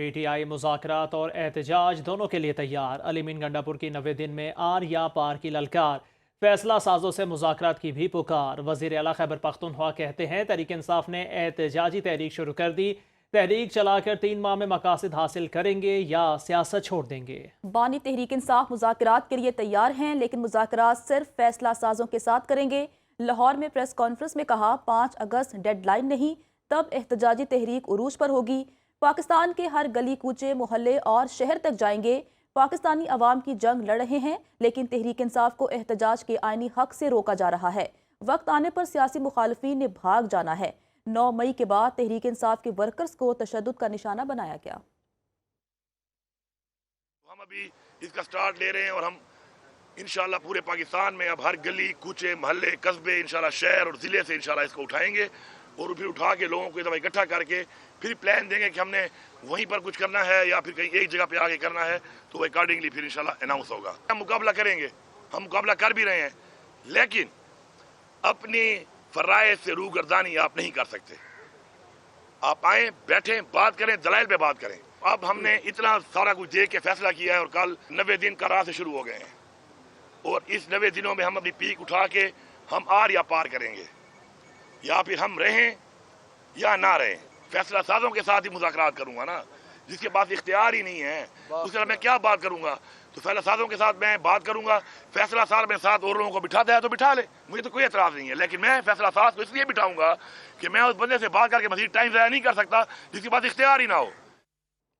P T I مذاکرات اور احتجاج دونوں کے لیے تیار۔ علی امین گنڈا پور کی 90 دن میں آر یا پار کی للکار، فیصلہ سازوں سے مذاکرات کی بھی پکار۔ وزیر اعلیٰ خیبر پختونخوا کہتے ہیں تحریک انصاف نے احتجاجی تحریک شروع کر دی، تحریک چلا کر 3 ماہ میں مقاصد حاصل کریں گے یا سیاست چھوڑ دیں گے۔ بانی تحریک انصاف مذاکرات کے لیے تیار ہیں، لیکن مذاکرات صرف فیصلہ سازوں کے ساتھ کریں گے۔ لاہور میں پریس کانفرنس میں کہا 5 اگست ڈیڈ لائن نہیں، تب احتجاجی تحریک عروج پر ہوگی۔ پاکستان کے ہر گلی کوچے محلے اور شہر تک جائیں گے۔ پاکستانی عوام کی جنگ لڑ رہے ہیں، لیکن تحریک انصاف کو احتجاج کے آئینی حق سے روکا جا رہا ہے۔ وقت آنے پر سیاسی مخالفین نے بھاگ جانا ہے۔ 9 مئی کے بعد تحریک انصاف کے ورکرز کو تشدد کا نشانہ بنایا گیا۔ ہم ابھی اس کا سٹارٹ لے رہے ہیں اور ہم انشاءاللہ پورے پاکستان میں اب ہر گلی کوچے محلے قصبے انشاءاللہ شہر اور ضلع سے انشاءاللہ اس کو اٹھائیں گے اور پھر اٹھا کے لوگوں کو ایک دفعہ اکٹھا کر کے پھر پلان دیں گے کہ ہم نے وہیں پر کچھ کرنا ہے یا پھر کہیں ایک جگہ پہ آگے کرنا ہے، تو وہ اکارڈنگلی پھر انشاءاللہ اناؤنس ہوگا۔ ہم مقابلہ کریں گے، ہم مقابلہ کر بھی رہے ہیں، لیکن اپنی فرائض سے روگردانی آپ نہیں کر سکتے۔ آپ آئیں، بیٹھیں، بات کریں، دلائل پہ بات کریں۔ اب ہم نے اتنا سارا کچھ دیکھ کے فیصلہ کیا ہے اور کل 90 دن کا راہ سے شروع ہو گئے ہیں، اور اس 90 دنوں میں ہم اپنی پیک اٹھا کے ہم آر یا پار کریں گے، یا پھر ہم رہیں یا نہ رہیں۔ فیصلہ سازوں کے ساتھ ہی مذاکرات کروں گا نا، جس کے پاس اختیار ہی نہیں ہے اس طرح میں کیا بات کروں گا؟ تو فیصلہ سازوں کے ساتھ میں بات کروں گا۔ فیصلہ ساز میں ساتھ اور لوگوں کو بٹھاتا ہے تو بٹھا لے، مجھے تو کوئی اعتراض نہیں ہے، لیکن میں فیصلہ ساز کو اس لیے بٹھاؤں گا کہ میں اس بندے سے بات کر کے مزید ٹائم ضائع نہیں کر سکتا جس کے پاس اختیار ہی نہ ہو۔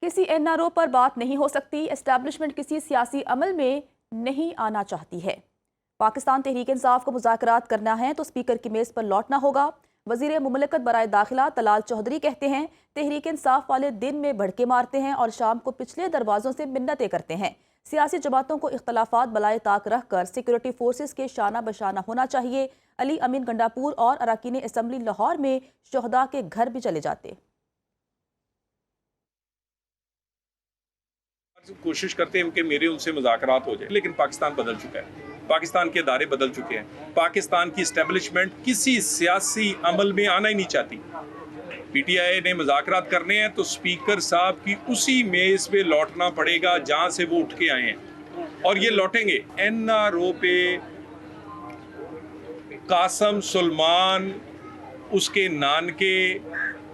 کسی این آر او پر بات نہیں ہو سکتی، اسٹیبلشمنٹ کسی سیاسی عمل میں نہیں آنا چاہتی ہے۔ پاکستان تحریک انصاف کو مذاکرات کرنا ہے تو اسپیکر کی میز پر لوٹنا ہوگا۔ وزیر مملکت برائے داخلہ طلال چودھری کہتے ہیں تحریک انصاف والے دن میں بھڑکے مارتے ہیں اور شام کو پچھلے دروازوں سے منتیں کرتے ہیں۔ سیاسی جماعتوں کو اختلافات بالائے طاق رکھ کر سیکورٹی فورسز کے شانہ بشانہ ہونا چاہیے۔ علی امین گنڈا پور اور اراکین اسمبلی لاہور میں شہداء کے گھر بھی چلے جاتے۔ کوشش کرتے ہیں کہ میرے ان سے مذاکرات ہو جائے، لیکن پاکستان بدل چکا ہے، پاکستان کے ادارے بدل چکے ہیں، پاکستان کی اسٹیبلشمنٹ کسی سیاسی عمل میں آنا ہی نہیں چاہتی۔ پی ٹی آئی نے مذاکرات کرنے ہیں تو اسپیکر صاحب کی اسی میز پہ لوٹنا پڑے گا جہاں سے وہ اٹھ کے آئے ہیں، اور یہ لوٹیں گے۔ این آر او پہ قاسم سلمان، اس کے نان کے،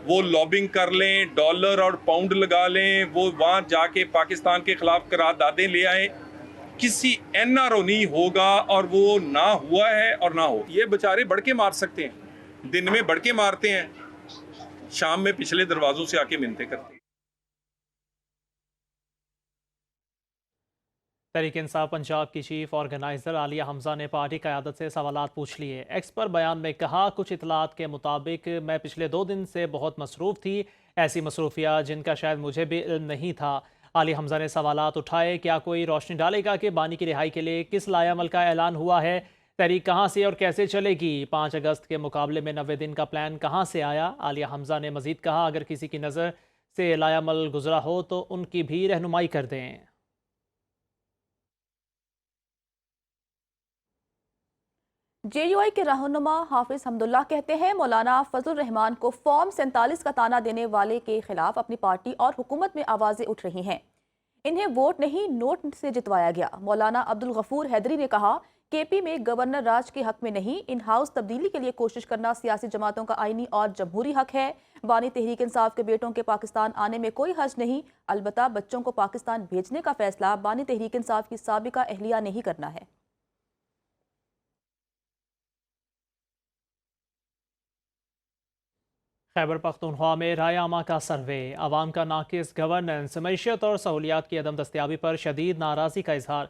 وہ لابنگ کر لیں، ڈالر اور پاؤنڈ لگا لیں، وہ وہاں جا کے پاکستان کے خلاف قراردادیں لے آئیں، کسی این آر او نہیں ہوگا، اور وہ نہ ہوا ہے اور نہ ہو۔ یہ بیچارے بڑکے مار سکتے ہیں، دن میں بڑکے مارتے ہیں، شام میں پچھلے دروازوں سے آ کے منتیں کرتے ہیں۔ تحریک انصاف پنجاب کی چیف آرگنائزر عالیہ حمزہ نے پارٹی قیادت سے سوالات پوچھ لیے۔ ایکس پر بیان میں کہا کچھ اطلاعات کے مطابق میں پچھلے 2 دن سے بہت مصروف تھی، ایسی مصروفیات جن کا شاید مجھے بھی علم نہیں تھا۔ عالیہ حمزہ نے سوالات اٹھائے، کیا کوئی روشنی ڈالے گا کہ بانی کی رہائی کے لیے کس لائحہ عمل کا اعلان ہوا ہے؟ تحریک کہاں سے اور کیسے چلے گی؟ 5 اگست کے مقابلے میں 90 دن کا پلان کہاں سے آیا؟ عالیہ حمزہ نے مزید کہا اگر کسی کی نظر سے لائحہ عمل گزرا ہو تو ان کی بھی رہنمائی کر دیں۔ جے یو آئی کے رہنما حافظ حمداللہ کہتے ہیں مولانا فضل الرحمان کو فارم 47 کا تانا دینے والے کے خلاف اپنی پارٹی اور حکومت میں آوازیں اٹھ رہی ہیں۔ انہیں ووٹ نہیں نوٹ سے جتوایا گیا۔ مولانا عبدالغفور حیدری نے کہا کے پی میں گورنر راج کے حق میں نہیں، ان ہاؤس تبدیلی کے لیے کوشش کرنا سیاسی جماعتوں کا آئینی اور جمہوری حق ہے۔ بانی تحریک انصاف کے بیٹوں کے پاکستان آنے میں کوئی حرج نہیں، البتہ بچوں کو پاکستان بھیجنے کا فیصلہ بانی تحریک انصاف کی سابقہ اہلیہ نے ہی کرنا ہے۔ خیبر پختونخوا میں رائے عامہ کا سروے، عوام کا ناقص گورننس، معیشت اور سہولیات کی عدم دستیابی پر شدید ناراضی کا اظہار۔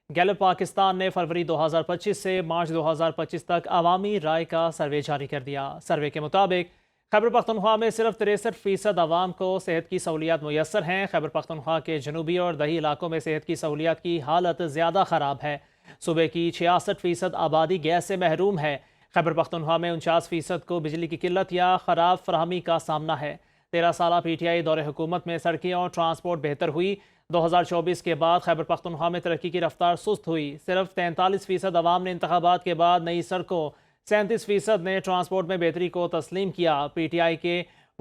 گیلپ پاکستان نے فروری 2025 سے مارچ 2025 تک عوامی رائے کا سروے جاری کر دیا۔ سروے کے مطابق خیبر پختونخوا میں صرف 63% عوام کو صحت کی سہولیات میسر ہیں۔ خیبر پختونخوا کے جنوبی اور دیہی علاقوں میں صحت کی سہولیات کی حالت زیادہ خراب ہے۔ صوبے کی 66% آبادی گیس سے محروم ہے۔ خیبر پختونخوا میں 49% کو بجلی کی قلت یا خراب فراہمی کا سامنا ہے۔ 13 سالہ پی ٹی آئی دور حکومت میں سڑکیں اور ٹرانسپورٹ بہتر ہوئی۔ 2024 کے بعد خیبر پختونخوا میں ترقی کی رفتار سست ہوئی۔ صرف 43% عوام نے انتخابات کے بعد نئی سڑکوں، 37% نے ٹرانسپورٹ میں بہتری کو تسلیم کیا۔ پی ٹی آئی کے